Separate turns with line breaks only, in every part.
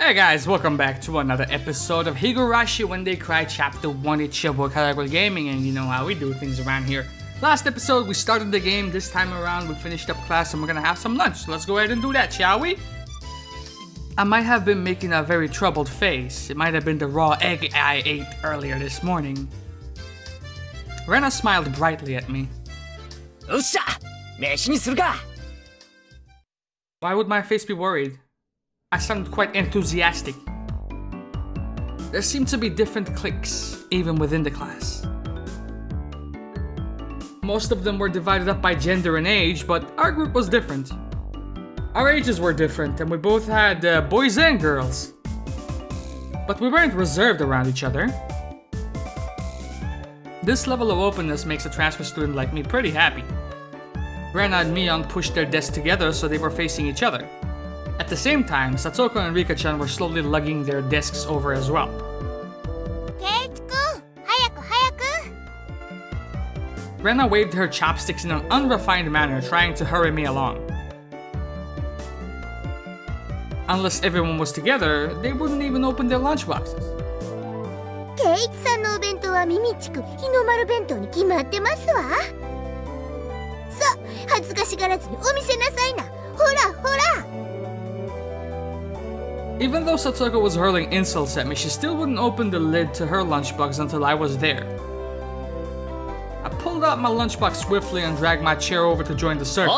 Hey guys, welcome back to another episode of Higurashi When They Cry Chapter 1 at Shouwa Karagol Gaming, and you know how we do things around here. Last episode we started the game, this time around we finished up class and we're gonna have some lunch, so let's go ahead and do that, shall we? I might have been making a very troubled face. It might have been the raw egg I ate earlier this morning. Rena smiled brightly at me. Why would my face be worried? I sounded quite enthusiastic. There seemed to be different cliques, even within the class. Most of them were divided up by gender and age, but our group was different. Our ages were different, and we both had boys and girls. But we weren't reserved around each other. This level of openness makes a transfer student like me pretty happy. Rena and Mion pushed their desks together so they were facing each other. At the same time, Satoko and Rika-chan were slowly lugging their desks over as well. Rena waved her chopsticks in an unrefined manner, trying to hurry me along. Unless everyone was together, they wouldn't even open their lunchboxes. Even though Satoko was hurling insults at me, she still wouldn't open the lid to her lunchbox until I was there. I pulled out my lunchbox swiftly and dragged my chair over to join the circle.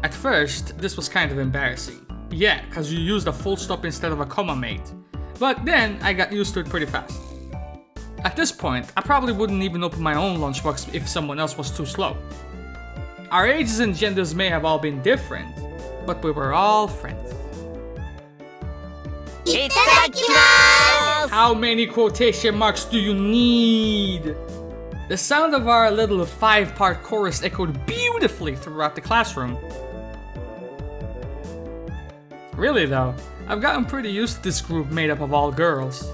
At first, this was kind of embarrassing. Yeah, cause you used a full stop instead of a comma mate. But then, I got used to it pretty fast. At this point, I probably wouldn't even open my own lunchbox if someone else was too slow. Our ages and genders may have all been different, but we were all friends. Itadakimasu! How many quotation marks do you need? The sound of our little 5-part chorus echoed beautifully throughout the classroom. Really though, I've gotten pretty used to this group made up of all girls.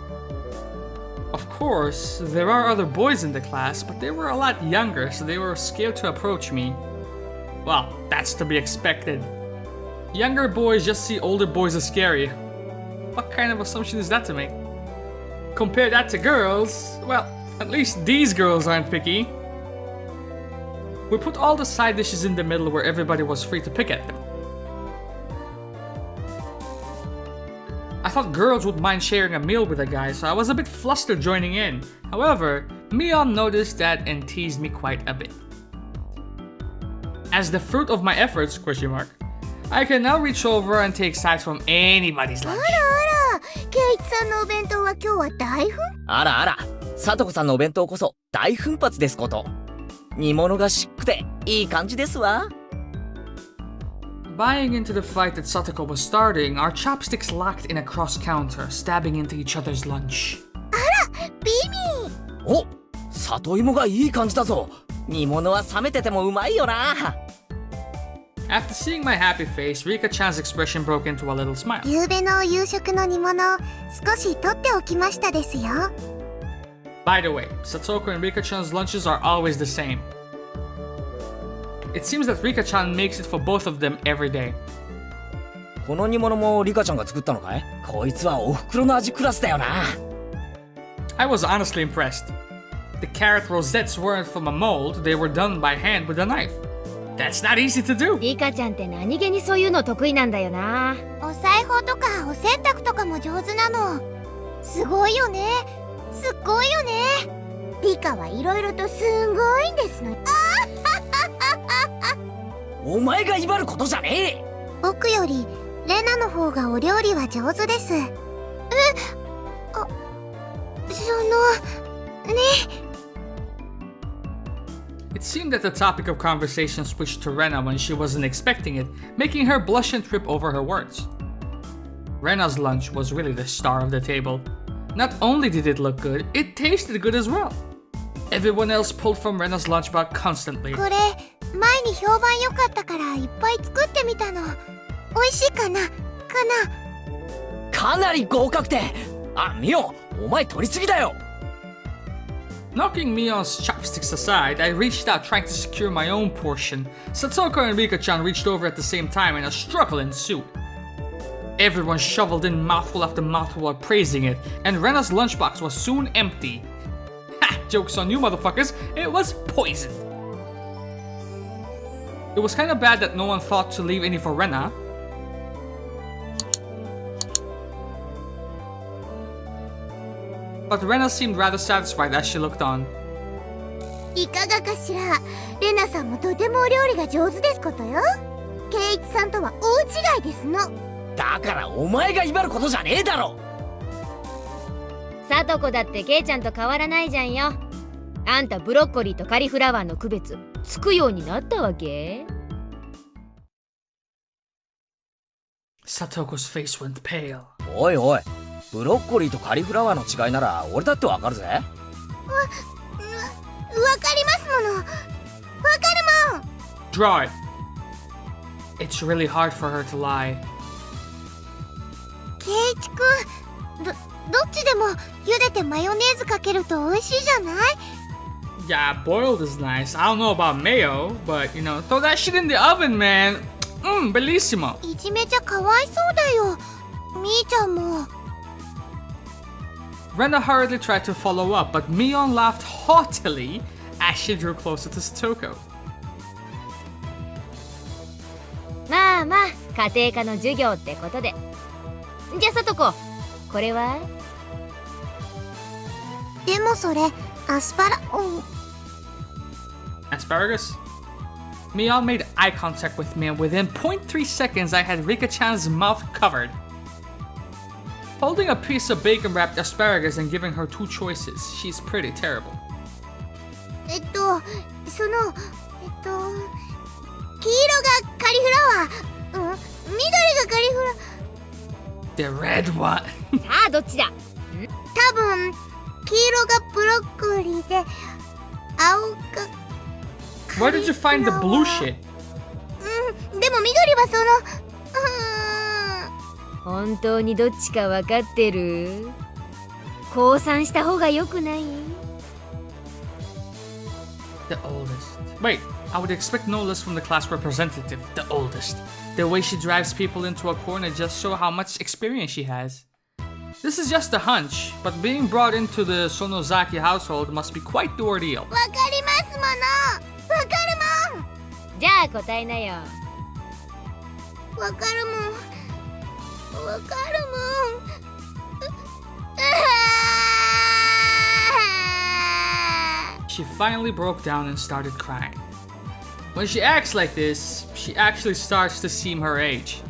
Of course, there are other boys in the class, but they were a lot younger, so they were scared to approach me. Well, that's to be expected. Younger boys just see older boys as scary. What kind of assumption is that to make? Compare that to girls, well, at least these girls aren't picky. We put all the side dishes in the middle where everybody was free to pick at them. I thought girls would mind sharing a meal with a guy, so I was a bit flustered joining in. However, Mion noticed that and teased me quite a bit. As the fruit of my efforts, I can now reach over and take sides from anybody's lunch. Buying into the fight that Satoko was starting, our chopsticks locked in a cross counter, stabbing into each other's lunch. After seeing my happy face, Rika-chan's expression broke into a little smile. By the way, Satoko and Rika-chan's lunches are always the same. It seems that Rika-chan makes it for both of them every day. I was honestly impressed. The carrot rosettes weren't from a mold, they were done by hand with a knife. That's not easy to do. It seemed that the topic of conversation switched to Rena when she wasn't expecting it, making her blush and trip over her words. Rena's lunch was really the star of the table. Not only did it look good, it tasted good as well. Everyone else pulled from Rena's lunchbox constantly. Knocking Mion's chopsticks aside, I reached out trying to secure my own portion. Satoko and Rika-chan reached over at the same time and a struggle ensued. Everyone shoveled in mouthful after mouthful while praising it, and Rena's lunchbox was soon empty. Ha! Joke's on you motherfuckers, it was poisoned. It was kinda bad that no one thought to leave any for Rena. But Rena seemed rather satisfied as she looked on.
いかがかしら。レナさんもとてもお料理が上手ですことよ。圭一さんとは大違いですの。
だからお前が威張ることじゃねえだろ。
さとこだってケイちゃんと変わらないじゃんよ。あんたブロッコリーとカリフラワーの区別つくようになったわけ？
Satoko's face went pale.
おいおい、ブロッコリーとカリフラワーの違いなら俺だってわかるぜ。
わかりますもの。わかるもん。
Draw it. It's really hard for her to lie.
圭一くん、どっちでも茹でてマヨネーズかけると美味しいじゃない？
Yeah, boiled is nice. I don't know about mayo, but you know, throw that shit in the oven, man. Bellissimo.
いじめちゃかわいそうだよ。みーちゃんも。
Rena hurriedly tried to follow up, but Mion laughed haughtily as she drew closer to Satoko.
まあまあ家庭科の授業ってことで。じゃあさとこ、これは？
でもそれアスパラ。
Asparagus? Mion made eye contact with me, and within 0.3 seconds I had Rika-chan's mouth covered. Holding a piece of bacon-wrapped asparagus and giving her two choices, she's pretty terrible.
その黄色がカリフラワー、緑がカリフラ。
The red one.
さあどっちだ？
多分黄色がブロッコリーで青が。
Where did you find the blue shit?
でも緑は
本当にどっちか分かってる？降参した方が良くない？
The oldest. Wait, I would expect no less from the class representative. The oldest. The way she drives people into a corner just show how much experience she has. This is just a hunch, but being brought into the Sonozaki household must be quite the ordeal.
わかりますもの。わかるもん。
じゃあ答えなよ。
わかるもん。わかるもん。
She finally broke down and started crying. When she acts like this, she actually starts to seem her age.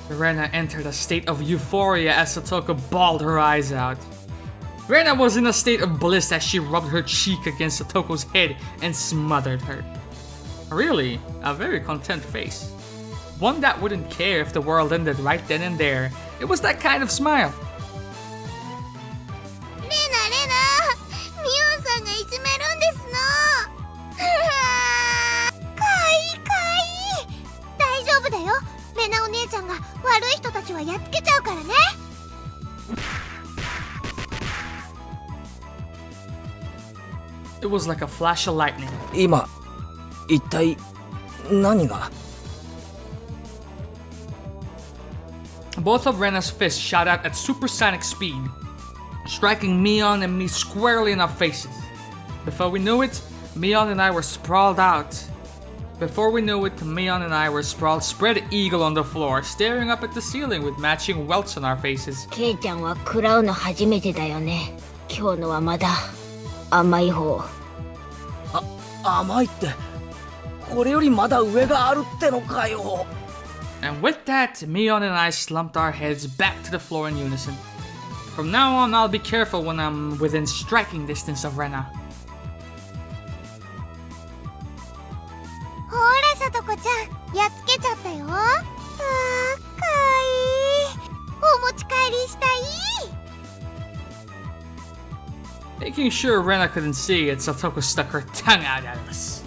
Rena entered a state of euphoria as Satoko bawled her eyes out. Rena was in a state of bliss as she rubbed her cheek against Satoko's head and smothered her. Really, a very content face. One that wouldn't care if the world ended right then and there. It was that kind of smile.
レナ、ミオンさんがいじめるんですの。かい。大丈夫だよ。レナお姉ちゃんが悪い人たちはやっつけちゃうからね。
It was like a flash of lightning.
今一体何が？
Both of Rena's fists shot out at supersonic speed, striking Mion and me squarely in our faces. Before we knew it, Mion and I were sprawled out. Spread eagle on the floor, staring up at the ceiling with matching welts on our faces.
ケイちゃんは食らうの初めてだよね。今日のはまだ甘い方。
甘いって、これよりまだ上があるってのかよ。
And with that, Mion and I slumped our heads back to the floor in unison. From now on, I'll be careful when I'm within striking distance of Rena.
ほらさとこちゃん、やっつけちゃったよ。かわいい。お持ち帰りしたい。
Making sure Rena couldn't see it, Satoko stuck her tongue out at us.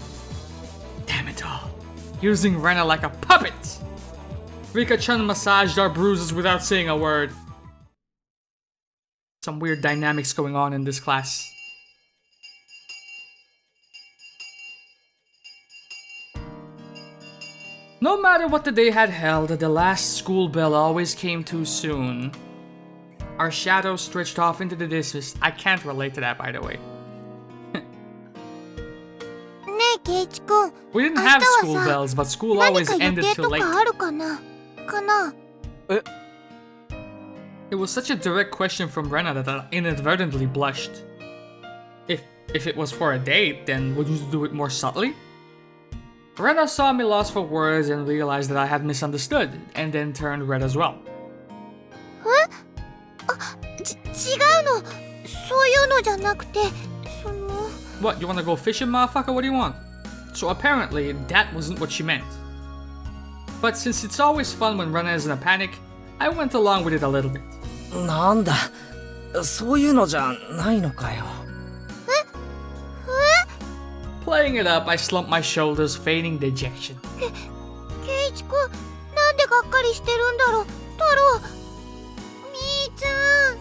Damn it all. Using Rena like a puppet. Rika-chan massaged our bruises without saying a word. Some weird dynamics going on in this class. No matter what the day had held, the last school bell always came too soon. Our shadows stretched off into the distance. I can't relate to that, by the way.
ねえケイチ君
We didn't
明日
have
は
school
さ
bells, but school
何
always
か予
ended
定
too
と
late.
かあるかな
It was such a direct question from Rena that I inadvertently blushed. If it was for a date, then would you do it more subtly? Rena saw me lost for words and realized that I had misunderstood, and then turned red as well.
違うのそういうのじゃなくてその
What, you wanna go fishing, motherfucker? What do you want? So apparently, that wasn't what she meant. But since it's always fun when Rena is in a panic, I went along with it a little bit.
なんだ、そういうのじゃないのかよ。
Playing it up, I slumped my shoulders, feigning dejection.
ケイチ君なんでがっかりしてるんだろう太郎みーちゃん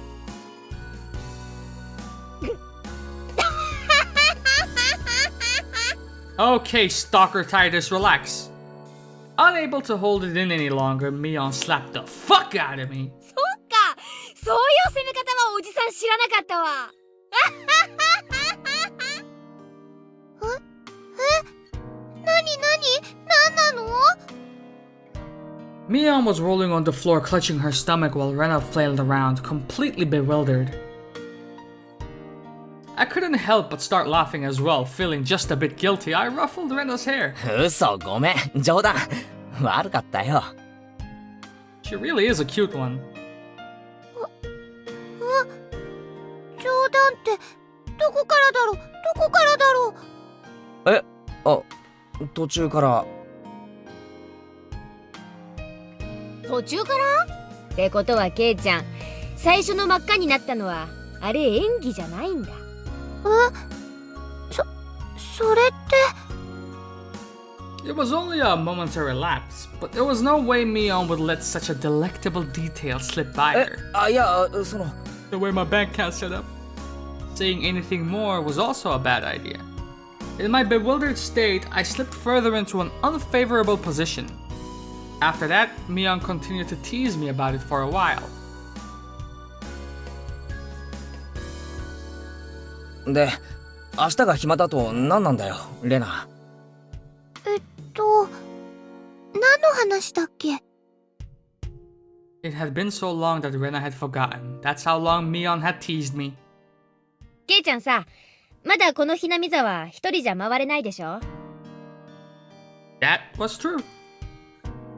Okay, Stalker Titus, relax. Unable to hold it in any longer, Mion slapped the fuck out of me.
そっか、そういう攻め方はおじさん知らなかったわ。
なんなの
Mion was rolling on the floor, clutching her stomach while Rena flailed around, completely bewildered. I couldn't help but start laughing as well, feeling just a bit guilty. I ruffled Rena's hair.
嘘、ごめん、冗談。悪かったよ。
She really is a cute one.
冗談ってどこからだろうどこからだろう
え、あ、途中から。
途中からってことはケイちゃん、最初の真っ赤になったのはあれ演技じゃないんだ。
それって
It was only a momentary lapse, but there was no way Mion would let such a delectable detail slip by
え、
her.
あ、いや、その。
The way my bank account set up. Saying anything more was also a bad idea. In my bewildered state, I slipped further into an unfavorable position. After that, Mion continued to tease me about it for a while.
で、明日が暇だと何なんだよ、レナ。
何の話だっけ
It had been so long that Rena had forgotten. That's how long Mion had teased me.
ケイちゃんさ、まだこのひなみざわ一人じゃ回れないでしょ
That was true.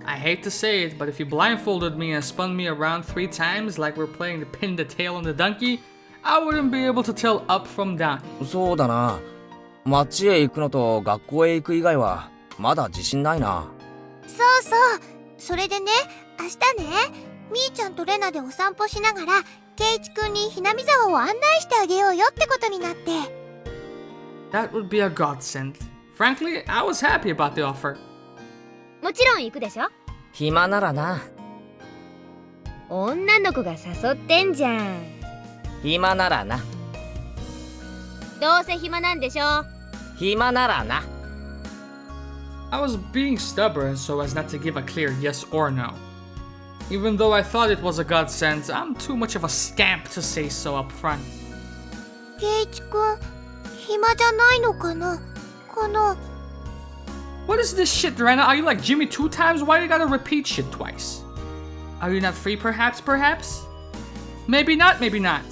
I hate to say it, but if you blindfolded me and spun me around 3 times like we're playing the pin the tail on the donkey, I wouldn't be able to tell up from down.
そうだな。街へ行くのと学校へ行く以外はまだ自信ないな。
そうそうそれでね明日ねみーちゃんとレナでお散歩しながらケイチくんにひなみざわを案内してあげようよってことになって
That would be a godsend. Frankly, I was happy about the offer.
もちろん行くでしょ
暇ならな。
女の子が誘ってんじゃん。
暇ならな。
どうせ暇なんでしょ
暇ならな。
I was being stubborn so as not to give a clear yes or no. Even though I thought it was a godsend, I'm too much of a scamp to say so up front.
ケイチくん暇じゃないのかなこの
What is this shit, Rena? Are you like Jimmy 2 times? Why you gotta repeat shit twice? Are you not free perhaps? Maybe not, maybe not.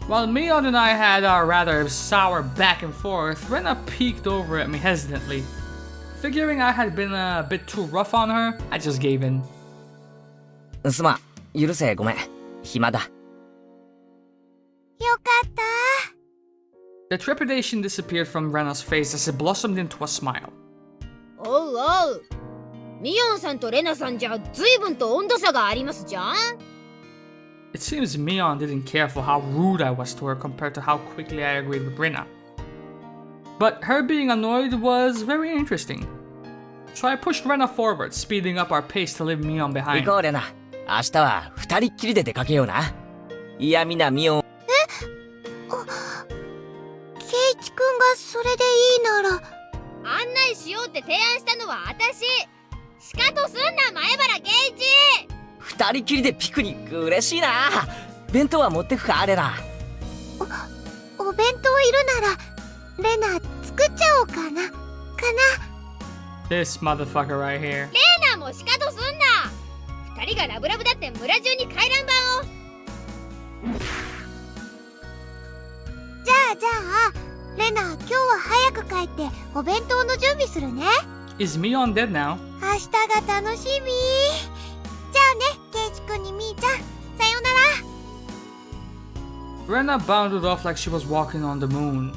While Mion and I had our rather sour back and forth, Rena peeked over at me hesitantly. Figuring I had been a bit too rough on her, I just gave in.
すまん、許せ、ごめん。暇だ。
よかった
The trepidation disappeared from Rena's face as it blossomed into a smile.
おうおう。ミヨンさんとレナさんじゃ随分と温度差がありますじゃん
It seems Mion didn't care for how rude I was to her compared to how quickly I agreed with Rena. But her being annoyed was very interesting. So I pushed Rena forward, speeding up our pace to leave Mion
行
behind.
こうレナ。明日は二人っきりで出かけような。いやみなミオン。
ケイチくんがそれでいいなら。
案内しようって提案したのは私。しかとすんな前原圭一。
二人きりでピクニック嬉しいな。弁当は持ってくかレナ。
お弁当いるならレナ作っちゃおうかな。
This motherfucker right here.
レナもしかとすんな。二人がラブラブだって村中に回覧板を。
じゃあレナ今日は早く帰ってお弁当の準備するね。
Is Mion dead now?
明日が楽しみ。じゃあねケイチくんにみーちゃんさようなら。
Rena bounded off like she was walking on the moon.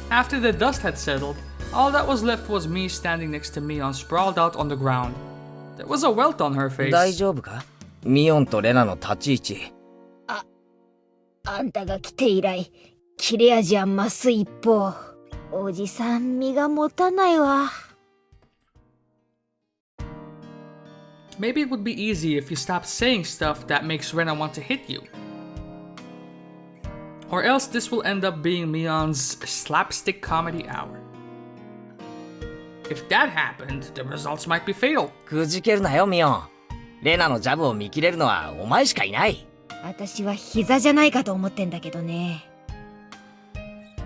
After the dust had settled, all that was left was me standing next to Mion sprawled out on the ground. There was a welt on her face.
大丈夫か？ミオンとレナの立ち位置。
あんたが来て以来切れ味は増す一方。おじさん身が持たないわ。
Maybe it would be easy if you stopped saying stuff that makes Rena want to hit you. Or else this will end up being Mion's slapstick comedy hour. If that happened, the results might be fatal.
くじけるなよミオン。レナのジャブを見切れるのはお前しかいない。
私は膝じゃないかと思ってんだけどね。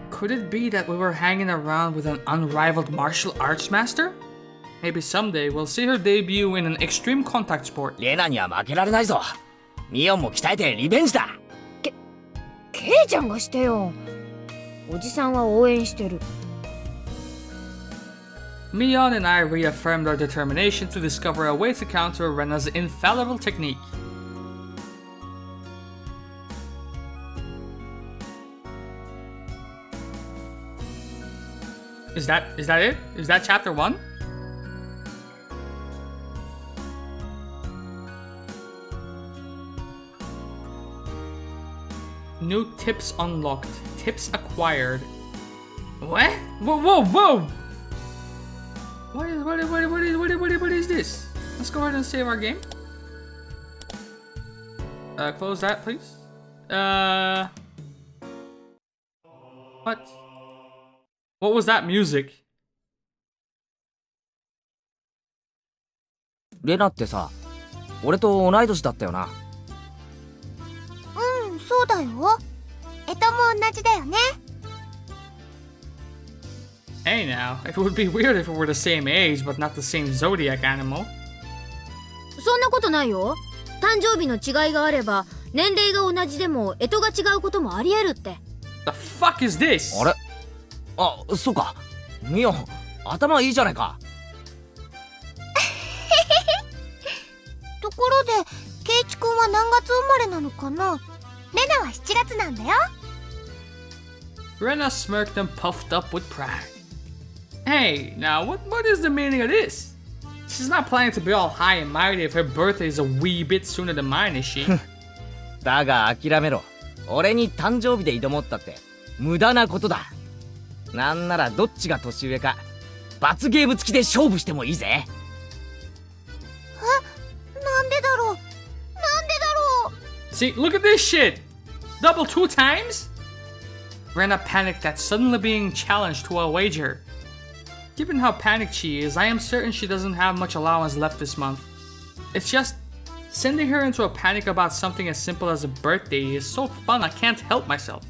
Could it be that we were hanging around with an unrivaled martial arts master? Maybe someday we'll see her debut in an extreme contact sport.
レナには負けられないぞ。ミオンも鍛えてリベンジだ。
ケイちゃんがしてよ。おじさんは応援してる。
Mion and I reaffirmed our determination to discover a way to counter Rena's infallible technique. Is that it? Is that chapter 1? New tips unlocked. Tips acquired. What? Whoa! What is this? Let's go ahead and save our game. Close that, please. What? What was that music?
レナってさ、俺と同い年だったよな。
うんそうだよ。干支も同じだよね。
Hey now, it would be weird if we were the same age but not the same zodiac animal.
そんなことないよ。誕生日の違いがあれば年齢が同じでも干支が違うこともありえるって。
The fuck is this?
あれ？あ、そうか。ミオン、頭いいじゃないか。
ところでケイチくんは何月生まれなのかな。レナは7月なんだよ。
Rena smirked and puffed up with pride. Hey, now what is the meaning of this? She's not planning to be all high and mighty if her birthday is a wee bit sooner than mine, is she?
だが諦めろ。俺に誕生日で挑もうったって無駄なことだ。なんならどっちが年上か罰ゲーム付きで勝負してもいいぜ。
なんでだろう。
See, look at this shit! Double 2 times? Rena panicked at suddenly being challenged to a wager. Given how panicked she is, I am certain she doesn't have much allowance left this month. It's just, sending her into a panic about something as simple as a birthday is so fun I can't help myself.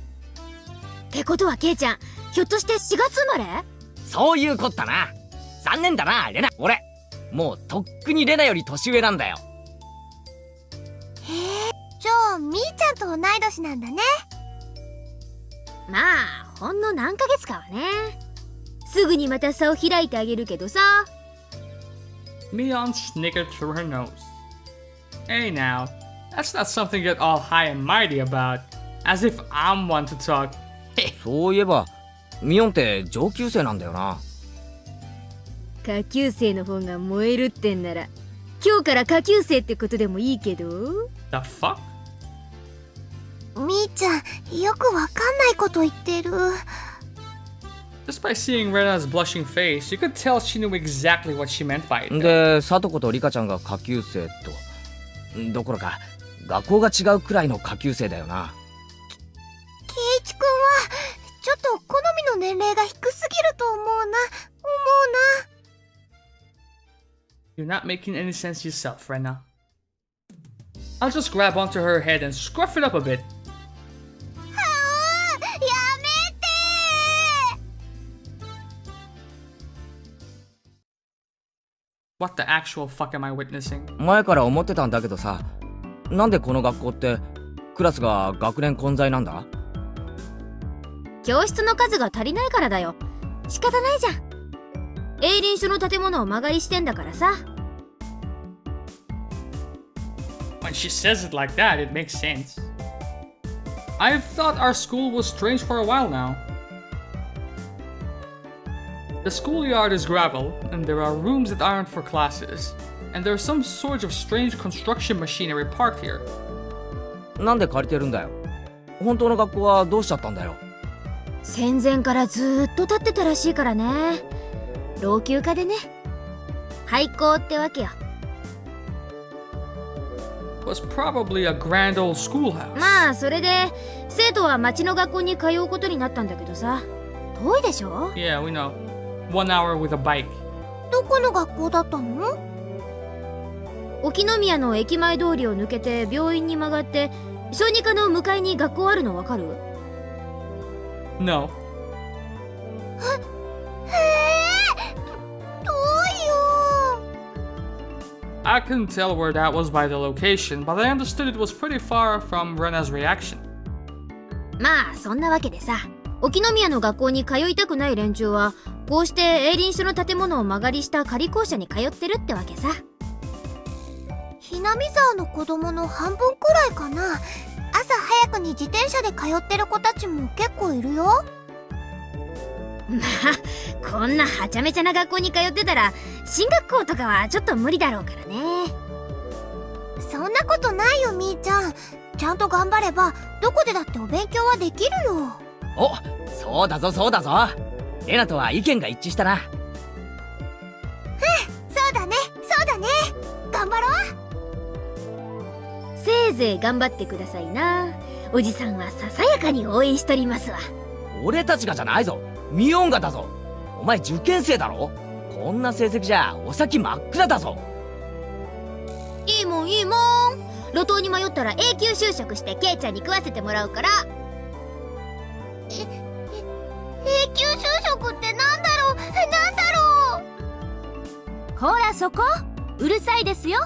ってことはケイちゃん、ひょっとして4月生まれ？
そういうこったな。残念だなレナ。俺もうとっくにレナより年上なんだよ。
じゃあみーちゃんと同い年なんだね。
まあほんの何ヶ月かはね。すぐにまた差を開いてあげるけどさ。
Mion snickered through her nose. Hey now, that's not something to get all high and mighty about, as if I'm one to talk.
そういえばミオンって上級生なんだよな。
下級生の方が燃えるってんなら今日から下級生ってことでもいいけど。
The fuck?
みーちゃんよくわかんないこと言ってる。
Just by seeing Rena's blushing face, you could tell she knew exactly what she meant by it.
で聡子とリカちゃんが下級生とどころか学校が違うくらいの下級生だよな。
圭一君はちょっと好みの年齢が低すぎると思うな。
You're not making any sense yourself, Rena. I'll just grab onto her head and scruff it up a bit.
やめて
What the actual fuck am I witnessing?
前から思ってたんだけどさ、なんでこの学校ってクラスが学年混在なんだ？
教室の数が足りないからだよ。仕方ないじゃん。営林署の建物を間借りしてんだからさ。
When she says it like that, it makes sense. I've thought our school was strange for a while now. The schoolyard is gravel, and there are rooms that aren't for classes, and there's some sort of strange construction machinery parked here.
なんで借りてるんだよ。本当の学校はどうしちゃったんだよ。
戦前からずーっと建ってたらしいからね。老朽化でね。廃校ってわけよ。
It was probably a grand old schoolhouse.
まあそれで生徒は町の学校に通うことになったんだけどさ。遠いでしょ？
Yeah, we know. 1 hour with a bike.
どこの学校だったの？
沖宮の駅前通りを抜けて病院に曲がって小児科の向かいに学校あるのわかる？
No.
遠いよ。
I couldn't tell where that was by the location, but I understood it was pretty far from Rena's reaction.
まあそんなわけでさ、沖宮の学校に通いたくない連中はこうして営林署の建物を間借りした仮校舎に通ってるってわけさ。
南沢の子供の半分くらいかな。朝早くに自転車で通ってる子たちも結構いるよ。
まあこんなはちゃめちゃな学校に通ってたら進学校とかはちょっと無理だろうからね。
そんなことないよ、みーちゃん。ちゃんと頑張ればどこでだってお勉強はできるよ。
お、そうだぞそうだぞ。レナとは意見が一致したな。
そうだね、そうだね。頑張ろう。
せいぜい頑張ってくださいな。おじさんはささやかに応援しとりますわ。
俺たちがじゃないぞ。ミオンがだぞ。お前受験生だろ。こんな成績じゃお先真っ暗だぞ。
いいもんいいもん。路頭に迷ったら永久就職してケイちゃんに食わせてもらうから。
永久就職ってなんだろう、なんだろう。
ほらそこ、うるさいですよ。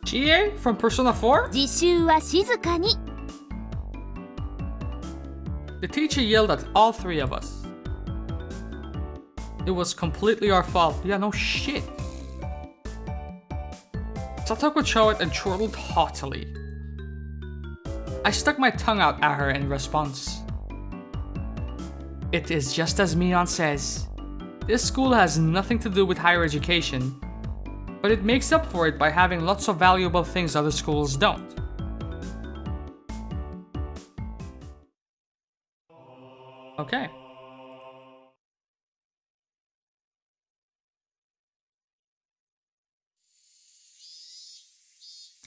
Chie from Persona 4?
自習は静かに。
The teacher yelled at all 3 of us. It was completely our fault. Yeah, no shit. Satoko chowed and chortled haughtily. I stuck my tongue out at her in response. It is just as Mion says. This school has nothing to do with higher education, but it makes up for it by having lots of valuable things other schools don't. Okay.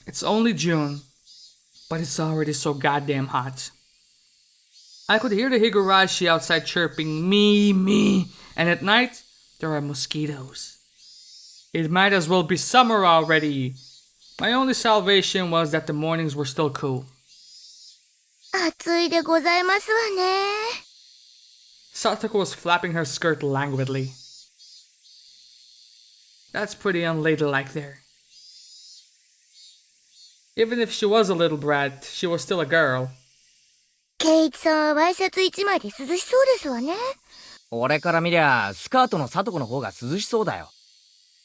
It's only June, but it's already so goddamn hot. I could hear the Higurashi outside chirping, me, me, and at night, there are mosquitoes. It might as well be summer already. My only salvation was that the mornings were still cool.
暑いでございますわね。
Satoko was flapping her skirt languidly. That's pretty unladylike there. Even if she was a little brat, she was still a girl.
ケイチさんはワイシャツ一枚で涼しそうですわね。
俺から見りゃスカートの聡子の方が涼しそうだよ。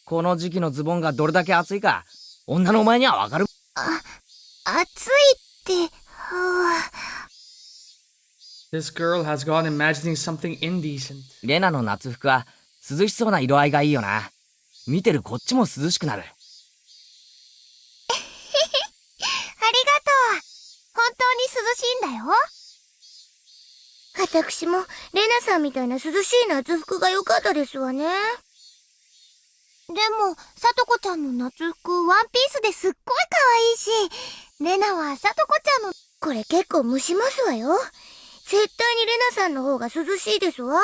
この時期のズボンがどれだけ暑いか女のお前にはわかる。
暑いって、
This girl has gone imagining something indecent.
レナの夏服は涼しそうな色合いがいいよな。見てるこっちも涼しくなる。
ありがとう。本当に涼しいんだよ。私もレナさんみたいな涼しい夏服が良かったですわね。でも、さとこちゃんの夏服ワンピースですっごい可愛いし、レナはさとこちゃんの、これ結構蒸しますわよ。絶対にレナさんの方が涼しいですわ。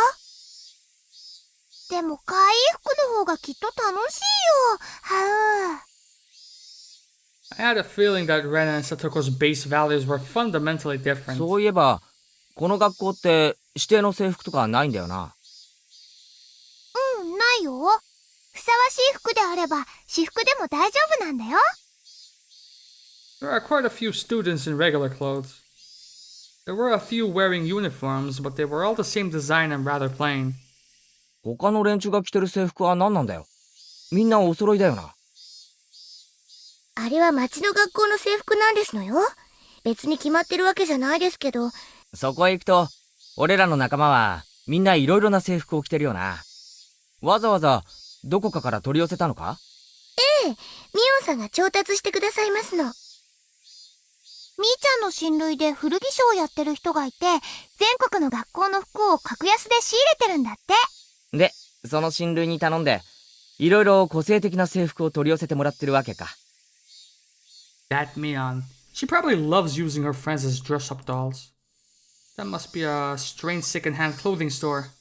でも可愛い服の方がきっと楽しいよ。はう。
I had a feeling that Rena and Satoko's base values were fundamentally different.
そういえばこの学校って指定の制服とかないんだよな。
ないよ。ふさわしい服であれば、私服でも大丈夫なんだよ。
There are quite a few students in regular clothes. There were a few wearing uniforms, but they were all the same design and rather plain.
他の連中が着てる制服は何なんだよ。みんなお揃いだよな。
あれは町の学校の制服なんですのよ。別に決まってるわけじゃないですけど。
そこへ行くと俺らの仲間はみんないろいろな制服を着てるよな。わざわざどこかから取り寄せたのか？
ええ、ミオンさんが調達してくださいますの。みーちゃんの親類で古着商をやってる人がいて、全国の学校の服を格安で仕入れてるんだって。
で、その親類に頼んでいろいろ個性的な制服を取り寄せてもらってるわけか。
That Mion. She probably loves using her friends as dress-up dolls. That must be a strange second-hand clothing store.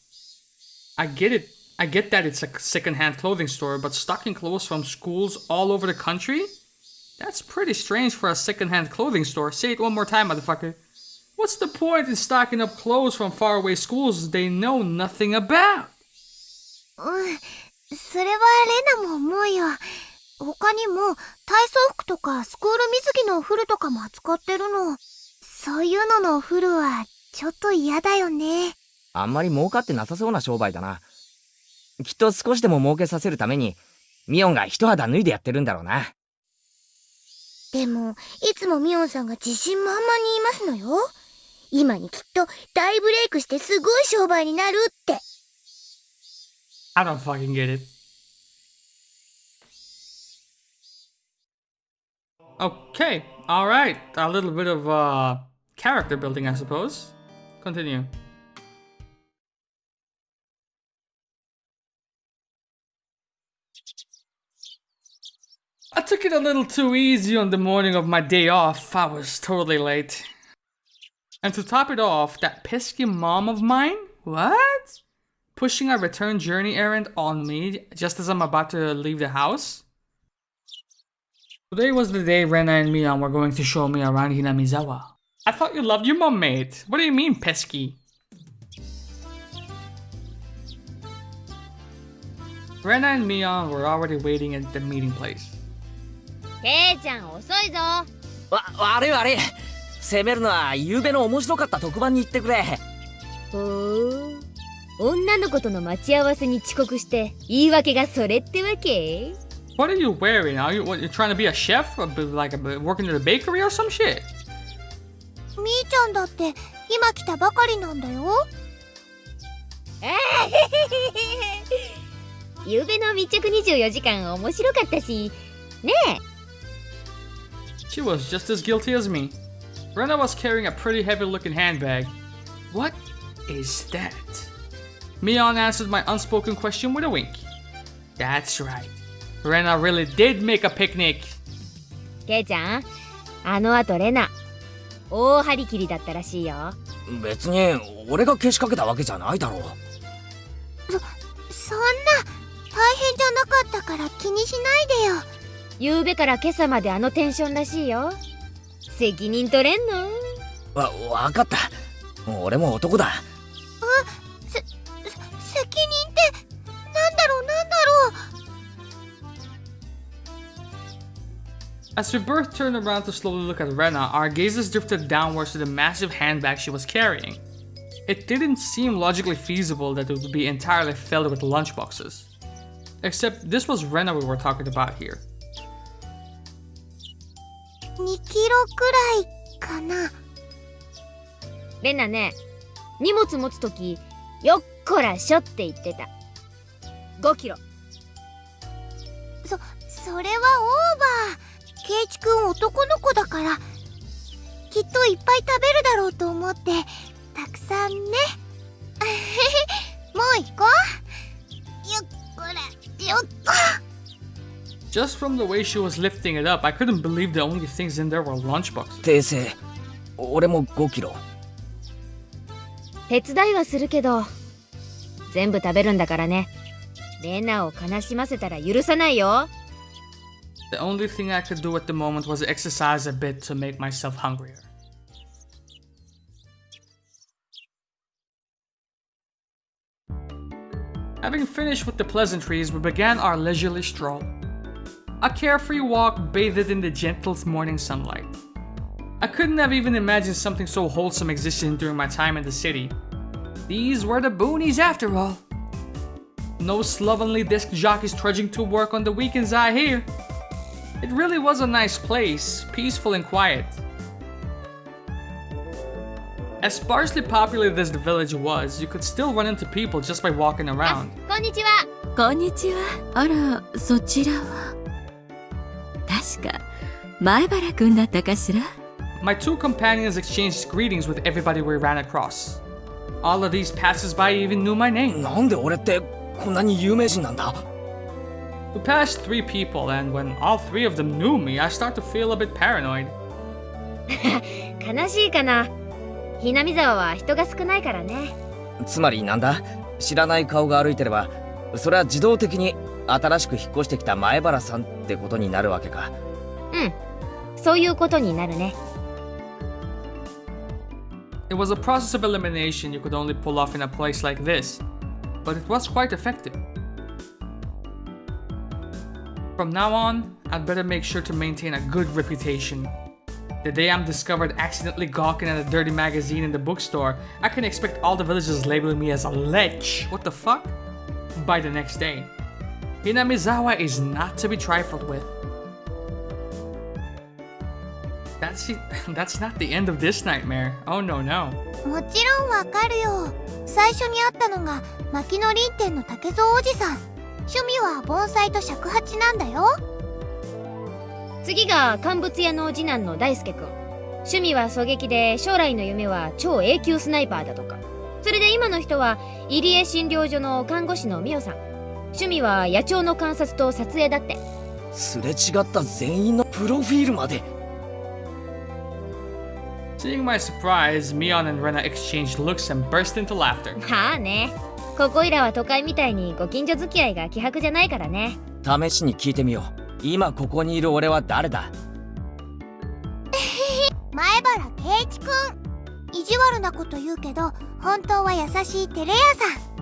I get that it's a second-hand clothing store, but stocking clothes from schools all over the country? That's pretty strange for a second-hand clothing store. Say it one more time, motherfucker. What's the point in stocking up clothes from faraway schools they know nothing about?
それはレナも思うよ。他にも体操服とかスクール水着のお風呂とかも扱ってるの。そういうののお風呂はちょっと嫌だよね。
あんまり儲かってなさそうな商売だな。きっと少しでも儲けさせるためにミオンが一肌脱いでやってるんだろうな。
でもいつもミオンさんが自信満々に言いますのよ。今にきっと大ブレイクしてすごい商売になるって。
I don't fucking get it. Okay, alright. A little bit of character building, I suppose. Continue. I took it a little too easy on the morning of my day off. I was totally late. And to top it off, that pesky mom of mine? What? Pushing a return journey errand on me just as I'm about to leave the house? Today was the day Rena and Mion were going to show me around Hinamizawa. I thought you loved your mom, mate. What do you mean, pesky? Rena and Mion were already waiting at the meeting place.
ケイちゃん遅いぞ。
悪い悪い。責めるのは夕べの面白かった特番に行ってくれ。
ほー。女の子との待ち合わせに遅刻して言い訳がそれってわけ？
What are you wearing? Are you trying to be a chef? Like working in a bakery or some shit?
みーちゃんだって今来たばかりなんだよ。
夕べの密着24時間面白かったしねえ。
She was just as guilty as me. Rena was carrying a pretty heavy-looking handbag. What is that? Mion answered my unspoken question with a wink. That's right. Rena really did make a picnic.
ケイちゃん、あの後レナ大張り切りだったらしいよ。
別に俺がけしかけたわけじゃないだろう。
そんな大変じゃなかったから気にしないでよ。
夕べから今朝まであのテンションらしいよ。責任取れんの？
わかった。俺も男だ。
責任ってなんだろう。
As we both turned around to slowly look at Rena, our gazes drifted downwards to the massive handbag she was carrying. It didn't seem logically feasible that it would be entirely filled with lunchboxes. Except this was Rena we were talking about here.
2キロくらいかな。
レナね、荷物持つときよっこらしょって言ってた。5キロ。
それはオーバー。ケイチくん男の子だからきっといっぱい食べるだろうと思ってたくさんね。もう行こう。よっこら、よっこ。
Just from the way she was lifting it up, I couldn't believe the only things in there were lunchboxes.
訂正俺も5キロ。
手伝いはするけど全部食べるんだからね。レナを悲しませたら許さないよ。
The only thing I could do at the moment was exercise a bit to make myself hungrier. Having finished with the pleasantries, we began our leisurely stroll. A carefree walk bathed in the gentle morning sunlight. I couldn't have even imagined something so wholesome existing during my time in the city. These were the boonies after all. No slovenly disc jockeys trudging to work on the weekends, I hear. It really was a nice place, peaceful and quiet. As sparsely populated as the village was, you could still run into people just by walking around.
こんにちは。
こんにちは。あら、そちらは。確か、前原くんだったかしら。
My two companions exchanged greetings with everybody we ran across. All of these passers-by even knew my name.
なんで俺ってこんなに有名人なんだ？
We passed 3 people, and when all 3 of them knew me, I start to feel a bit paranoid.
悲しいかな。Hinamizawaは人が少ないからね。
つまりなんだ？知らない顔が歩いてれば、それは自動的に新しく引っ越してきた前原さんってことになるわけか。
うん、そういうことになるね。
It was a process of elimination you could only pull off in a place like this, but it was quite effective. From now on, I'd better make sure to maintain a good reputation. The day I'm discovered accidentally gawking at a dirty magazine in the bookstore, I can expect all the villagers labeling me as a lech. What the fuck? By the next day. Hinamizawa is not to be trifled with. That's not the end of this nightmare. Oh no.
もちろんわかるよ。最初に会ったのが牧野林店の竹蔵おじさん。趣味は盆栽と尺八なんだよ。
次が乾物屋の次男の大輔くん。趣味は狙撃で将来の夢は超 A 級スナイパーだとか。それで今の人は入江診療所の看護師のミオさん。趣味は野鳥の観察と撮影だって。
すれ違った全員のプロフィールまで。
Seeing my surprise, Mion and Rena exchanged looks and burst into laughter.
はあね。ここいらは都会みたいにご近所付き合いが希薄じゃないからね。
試しに聞いてみよう。今ここにいる俺は誰だ？
前原圭一くん。意地悪なこと言うけど、本当は優しいテレ屋さん。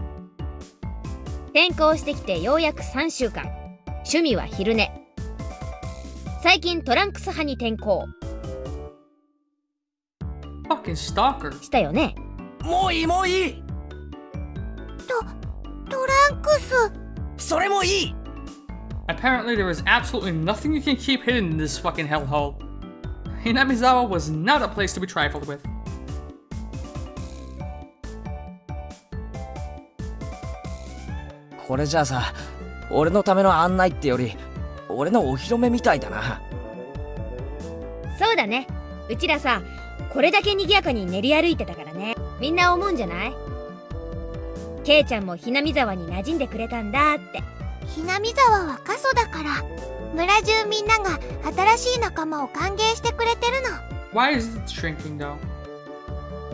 転校してきてようやく3週間。趣味は昼寝。最近トランクス派に転校。
Fucking stalker.
したよね。
もういいもういい。
トランクス。
それもいい。
Apparently there is absolutely nothing you can keep hidden in this fucking hellhole. Hinamizawa was not a place to be trifled with.
これじゃあさ、俺のための案内ってより俺のお披露目みたいだな。
そうだね。うちらさ、これだけ賑やかに練り歩いてたからね。みんな思うんじゃない？ケイちゃんもHinamizawaに馴染んでくれたんだって。
Hinamizawaは過疎だから、村中みんなが新しい仲間を歓迎してくれてるの。
Why is it shrinking though?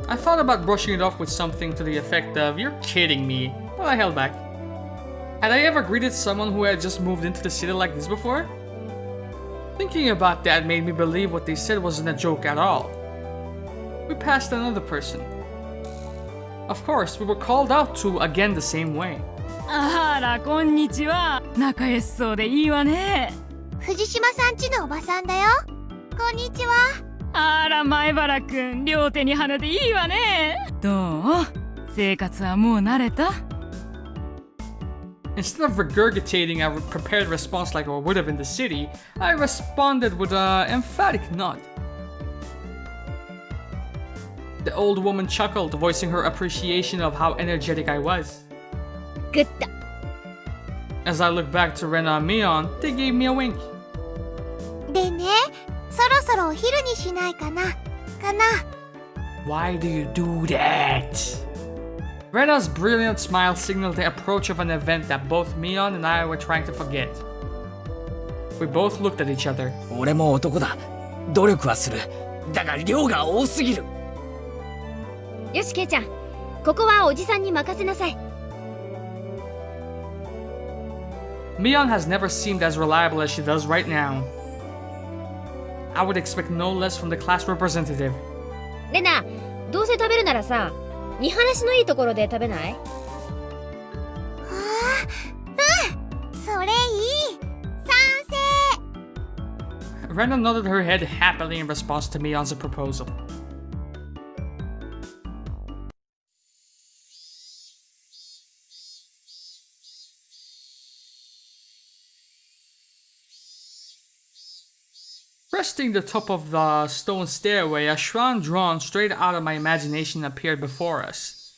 I thought about brushing it off with something to the effect of, "You're kidding me," but I held back. Had I ever greeted someone who had just moved into the city like this before? Thinking about that made me believe what they said wasn't a joke at all. We passed another person. Of course, we were called out to again the same way.
あら、こんにちは。仲良しそうでいいわね。
藤島さんちのおばさんだよ。こんにちは。
あら、前原くん、両手に花でいいわね。どう？生活はもう慣れた？
Instead of regurgitating a prepared response like I would have in the city, I responded with an emphatic nod. The old woman chuckled, voicing her appreciation of how energetic I was.
グッド。
As I looked back to Rena and Mion, they gave me a wink.
でね、そろそろお昼にしないかな。
Why do you do that? Rena's brilliant smile signaled the approach of an event that both Mion and I were trying to forget. We both looked at each other.
俺も男だ。努力はする。だが量が多すぎる。
よしケイちゃん、ここはおじさんに任せなさい。
Mion has never seemed as reliable as she does right now. I would expect no less from the class representative.
レナ、どうせ食べるならさ、見晴らしのいいところで食べない？
それいい。賛
Rena nodded her head happily in response to Mion's proposal. Resting the top of the stone stairway, a shrine drawn straight out of my imagination appeared before us.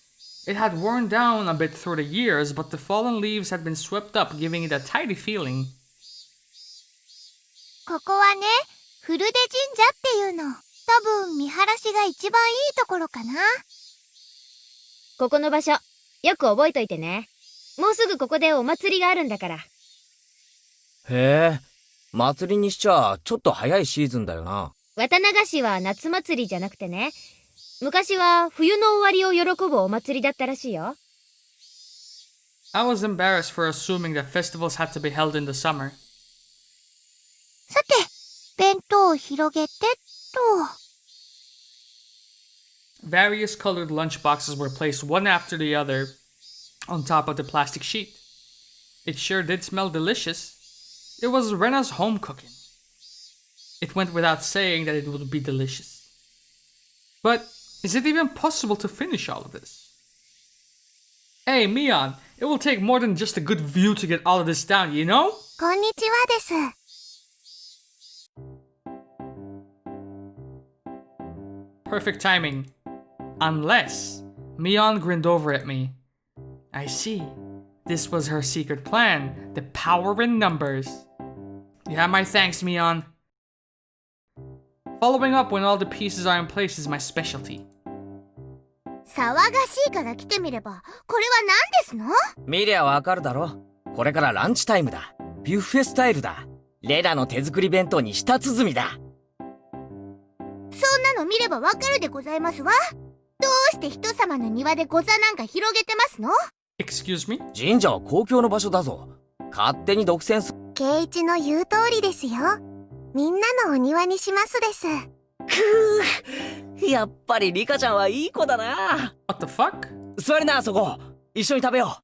It had worn down a bit through the years, but the fallen leaves had been swept up, giving it a tidy feeling.
ここはね、古出神社っていうの。多分見晴らしが一番いいところかな。
ここの場所、よく覚えといてね。もうすぐここでお祭りがあるんだから。
へえ、祭りにしちゃちょっと早いシーズンだよな。
綿流しは夏祭りじゃなくてね。昔は冬の終わりを喜ぶお祭りだったらしいよ。
I was embarrassed for assuming that festivals had to be held in the summer.
さて、弁当を広げてと。
Various colored lunchboxes were placed one after the other on top of the plastic sheet. It sure did smell delicious. It was Rena's home cooking. It went without saying that it would be delicious. But is it even possible to finish all of this? Hey, Mion, it will take more than just a good view to get all of this down, you know?
こんにちはです。
Perfect timing. Unless Mion grinned over at me. I see. This was her secret plan. The power in numbers. You have my thanks, Mion. Following up when all the pieces are in place is my specialty.
騒がしいから来てみれば、これは何ですの？
見りゃわかるだろ。これからランチタイムだ。ビュッフェスタイルだ。レナの手作り弁当に舌鼓だ。
そんなの見ればわかるでございますわ。どうして人様の庭でご座なんか広げてますの？
Excuse me?
神社は公共の場所だぞ。勝手に独占す。
圭一の言う通りですよ。みんなのお庭にしますです。
くー、やっぱりリカちゃんはいい子だな。
What the fuck?
座りな、そこ。一緒に食べよう。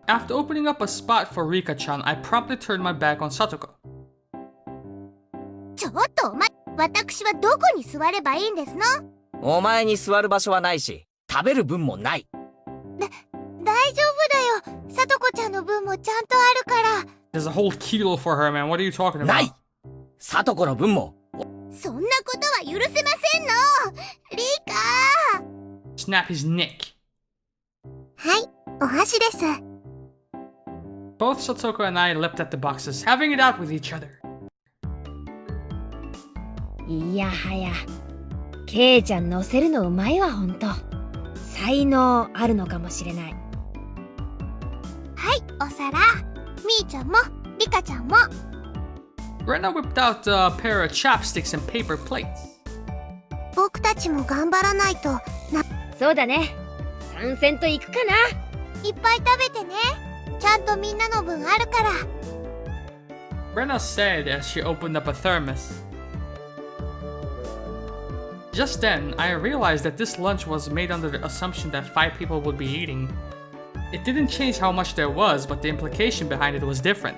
After opening up a spot for Rika-chan, I promptly turned my back on Satoko.
ちょっとお前、私はどこに座ればいいんですの？
お前に座る場所はないし、食べる分もない。
大丈夫だよ。さとこちゃんの分もちゃんとあるから。
There's a whole kilo for her, man. What are you talking about?
ない。さとこの分も。
そんなことは許せませんの。リカ。
Snap his neck.
はい、お箸です。
Both Satoko and I leapt at the boxes, having it out with each other.
いやはや、ケイちゃん乗せるのうまいわ、ほんと。才能あるのかもしれない。
はい、お皿。みーちゃんも、リカちゃんも。
Rena whipped out a pair of chopsticks and paper plates.
僕たちも頑張らないと。
そうだね。参戦と行くかな。
いっぱい食べてね。ちゃんとみんなの分あるから。
Rena said as she opened up a thermos. Just then, I realized that this lunch was made under the assumption that 5 people would be eating. It didn't change how much there was, but the implication behind it was different.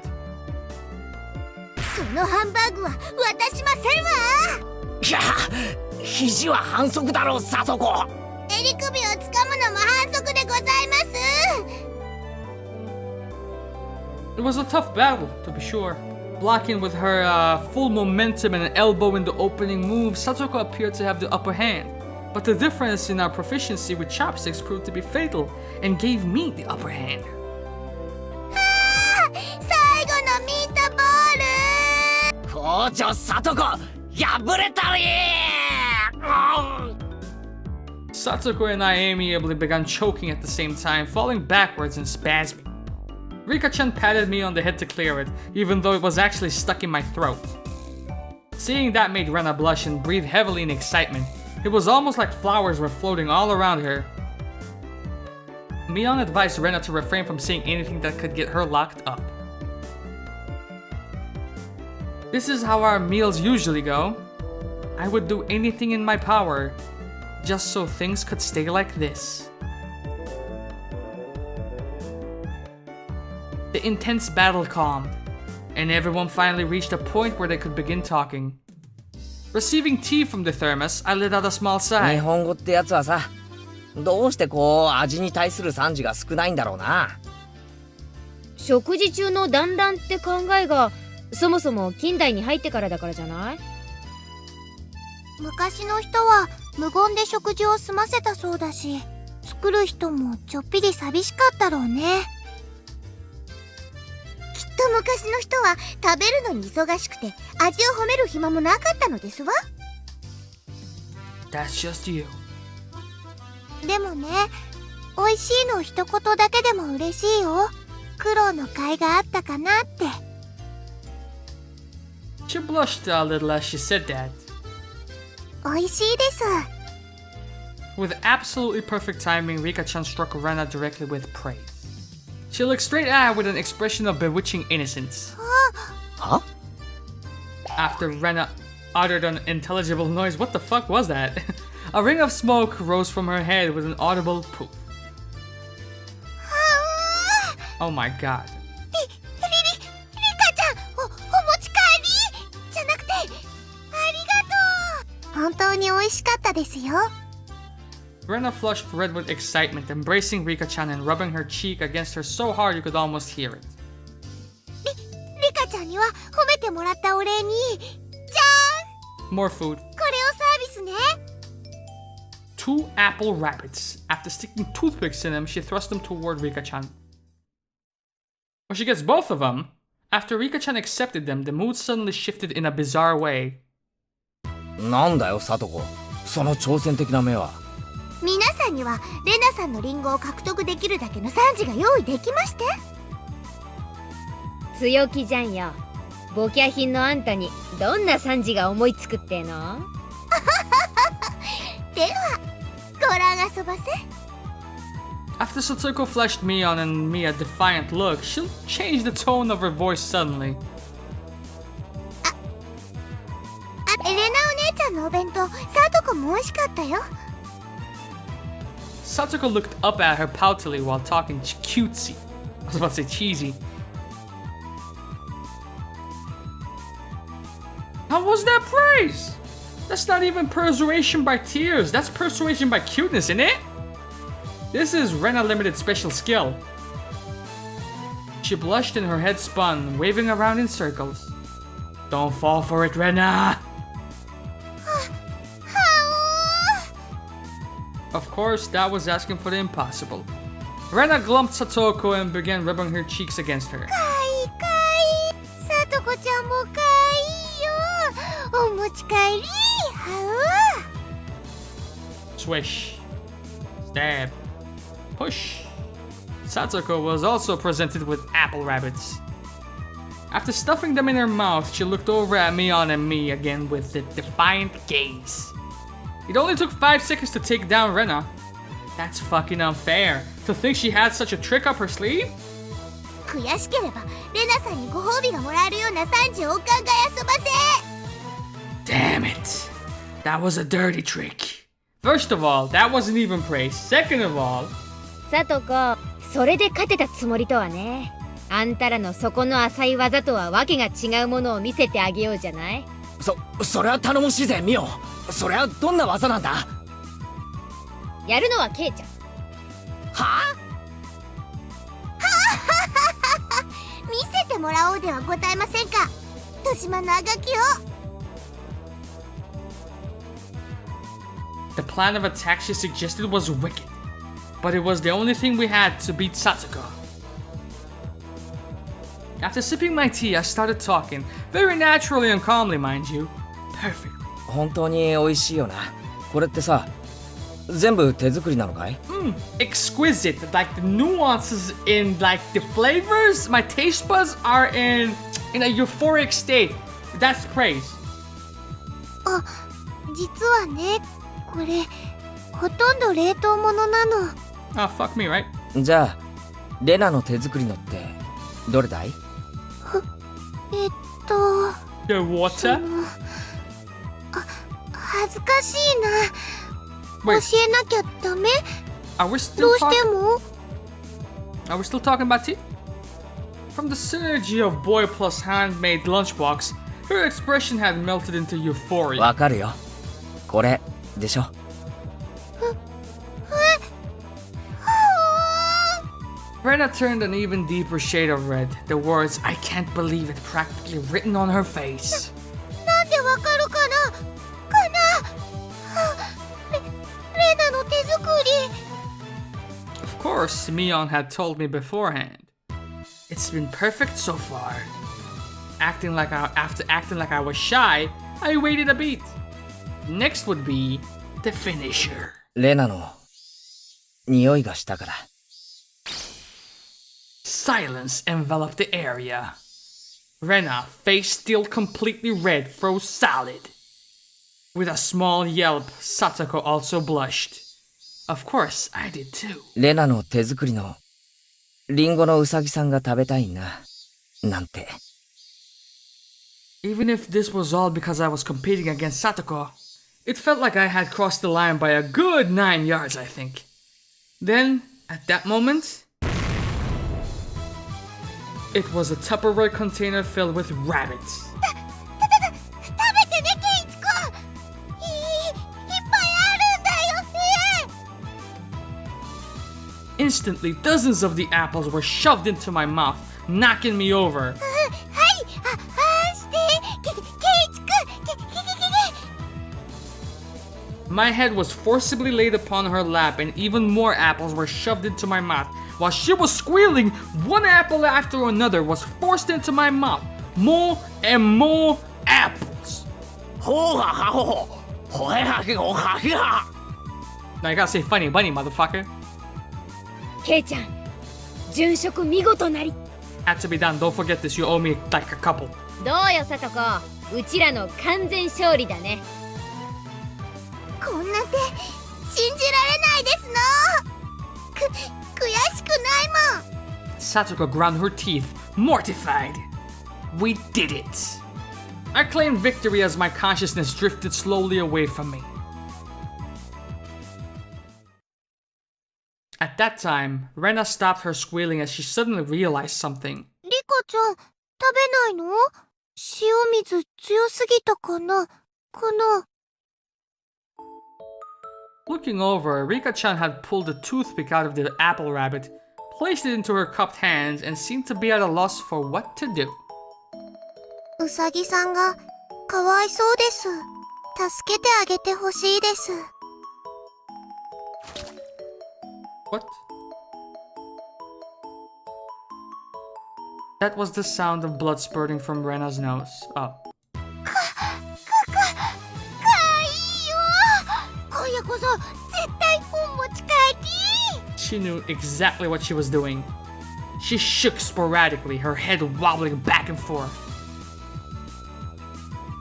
そのハンバーグは渡しませんわ。
いや、肘は反則だろう、さとこ。
襟首をつかむのも反則でございます。
It was a tough battle, to be sure. Blocking with her full momentum and an elbow in the opening move, Satoko appeared to have the upper hand. But the difference in our proficiency with chopsticks proved to be fatal and gave me the upper hand.
最後のミートボール。
校長さとこ、破れたり
Satsuko and I amiably began choking at the same time, falling backwards and spasming. Rika-chan patted me on the head to clear it, even though it was actually stuck in my throat. Seeing that made Rena blush and breathe heavily in excitement. It was almost like flowers were floating all around her. Mion advised Rena to refrain from saying anything that could get her locked up. This is how our meals usually go. I would do anything in my power, just so things could stay like this. The intense battle calmed, and everyone finally reached a point where they could begin talking. Receiving tea from the thermos, I let out a small
日
sigh.
本語ってやつはさ、どうしてこう味に対する賛辞が少ないんだろうな。
食事中の団らんって考えがそもそも近代に入ってからだからじゃない？
昔の人は無言で食事を済ませたそうだし、作る人もちょっぴり寂しかったろうね。きっと昔の人は食べるのに忙しくて味を褒める暇もなかったのですわ。
That's just you.
でもね、美味しいの一言だけでも嬉しいよ。苦労の甲斐があったかなって。
She blushed a little as she said that.
美味しいです。
With absolutely perfect timing, Rika-chan struck Rena directly with praise. She looked straight at her with an expression of bewitching innocence.
は？
After Rena uttered an unintelligible noise, what the fuck was that? A ring of smoke rose from her head with an audible poof. Oh my god.
リカちゃん、お持ち帰りじゃなくて、ありがとう。本当に美味しかったですよ。
Rena flushed red with excitement, embracing Rika-chan and rubbing her cheek against her so hard you could almost hear it.
リカちゃんには褒めてもらったお礼に、じゃ
More food.
ーん、これをサービスね。
2 apple rabbits. After sticking toothpicks in them, she thrust them toward Rika-chan. Well, she gets both of them. After Rika-chan accepted them, the mood suddenly shifted in a bizarre way.
なんだよ、サトコ。その挑戦的な目は。
皆さんにはレナさんのリンゴを獲得できるだけの賛辞が用意できまして。
強気じゃんよ。ボキャ品のあんたにどんな賛辞が思いつくっての？
では、ご覧あそばせ。
After Satsuko flashed Mion and me a defiant look, she changed the tone of her voice suddenly.
レナお姉ちゃんのお弁当、サトコも美味しかったよ。
Satsuko looked up at her poutily while talking cutesy. I was about to say cheesy. How was that praise? That's not even persuasion by tears. That's persuasion by cuteness, isn't it? This is Rena Limited special skill. She blushed and her head spun, waving around in circles. Don't fall for it, Rena! Of course, that was asking for the impossible. Rena glumped Satoko and began rubbing her cheeks against her.
かいかい。サトコちゃんもかいよ。お持ち帰り。はう。
Swish. Stab. Push. Satsuko was also presented with apple rabbits. After stuffing them in her mouth, she looked over at Mion and me again with a defiant gaze. It only took 5 seconds to take down Rena. That's fucking unfair. To think she had such a trick up her sleeve?
悔しければ、レナさんにご褒美がもらえるような賛辞をお考えあそばせ。
Damn it. That was a dirty trick. First of all, that wasn't even praise. Second of all...
サトコ、それで勝てたつもりとはね。あんたらの底の浅い技とはわけが違うものを見せてあげようじゃない。
それは頼もしいぜ、ミオ。それはどんな技なんだ？
やるのはケイちゃん。
は
見せてもらおうではございませんか。戸島のあがきを。
The plan of attack she suggested was wicked, but it was the only thing we had to beat Satsuko. After sipping my tea, I started talking, very naturally and calmly, mind you. Perfectly.
本当に美味しいよな。これってさ、全部手作りなのかい？
Exquisite. Like the nuances in like the flavors, my taste buds are in a euphoric state. That's praise.
あ、実はね、これほとんど冷凍物なの。
Oh, fuck me, right?
じゃあ、レナの手作りのってどれだい？The
water?
恥ずかしいな。教
Wait,
えなきゃダメ？
are we
ど
still
うして
talking?
も？
Are we still talking about tea? From the synergy of boy plus handmade lunchbox, her expression had melted into euphoria.
わかるよ。これでしょ。
Rena turned an even deeper shade of red, the words I can't believe it practically written on her face.
なんでわかるかな？レナの手作り。
Of course, Mion had told me beforehand. It's been perfect so far. After acting like I was shy, I waited a beat. Next would be the finisher.
レナの匂いがしたから。
Silence enveloped the area. Rena, face still completely red, froze solid. With a small yelp, Satoko also blushed. Of course, I did too.
レナの手作りのリンゴのウサギさんが食べたいな、なんて。
Even if this was all because I was competing against Satoko, it felt like I had crossed the line by a good 9 yards, I think. Then, at that moment, it was a Tupperware container filled with rabbits.
食べてね、ケイチ君。いっぱいあるんだよ。
Instantly, dozens of the apples were shoved into my mouth, knocking me over.
はい、ケイチ君。
My head was forcibly laid upon her lap, and even more apples were shoved into my mouth. While she was squealing, one apple after another was forced into my mouth. More and more apples. Now you gotta say funny bunny, motherfucker.
ケイちゃん、殉職見事なり。
Had to be done. Don't forget this. You owe me like a couple.
どうよ、さとこ。うちらの完全勝利だね。
こんなんて信じられないですの。悔しくないもん。
Satoko ground her teeth, mortified. We did it. I claimed victory as my consciousness drifted slowly away from me. At that time, Rena stopped her squealing as she suddenly realized something.
リカちゃん、食べないの？塩水強すぎたかな？Looking
over, Rika-chan had pulled a toothpick out of the apple rabbit, placed it into her cupped hands, and seemed to be at a loss for what to do.
うさぎさんがかわいそうです。助けてあげてほしいです。
What? That was the sound of blood spurting from Rena's nose. Oh.
かいいよ。今夜こそ絶対本持ち帰り。
She knew exactly what she was doing. She shook sporadically, her head wobbling back and forth.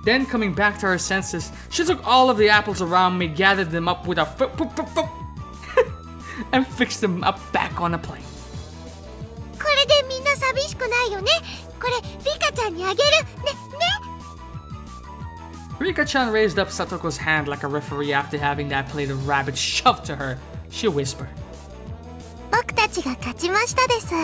Then, coming back to her senses, she took all of the apples around me, gathered them up with a and fixed them up back on a plate.
これでみんな寂しくないよね。これリカちゃんにあげる。ね。
Rika-chan raised up Satoko's hand like a referee after having that plate of rabbit shoved to her. She whispered.
僕たちが勝ちましたです。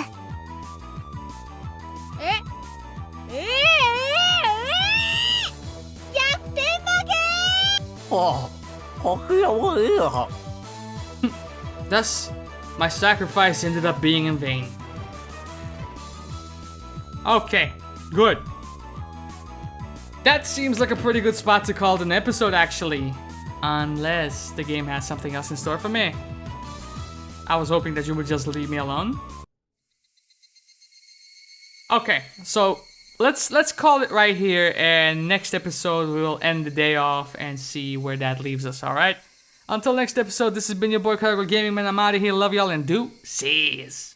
逆転負け。
Thus, my sacrifice ended up being in vain. Okay, good. That seems like a pretty good spot to call it an episode, actually. Unless the game has something else in store for me. I was hoping that you would just leave me alone. Okay, so let's call it right here, and next episode we will end the day off and see where that leaves us. All right. Until next episode, this has been your boy Karagol Gaming Man. I'm out of here. Love y'all and do sees.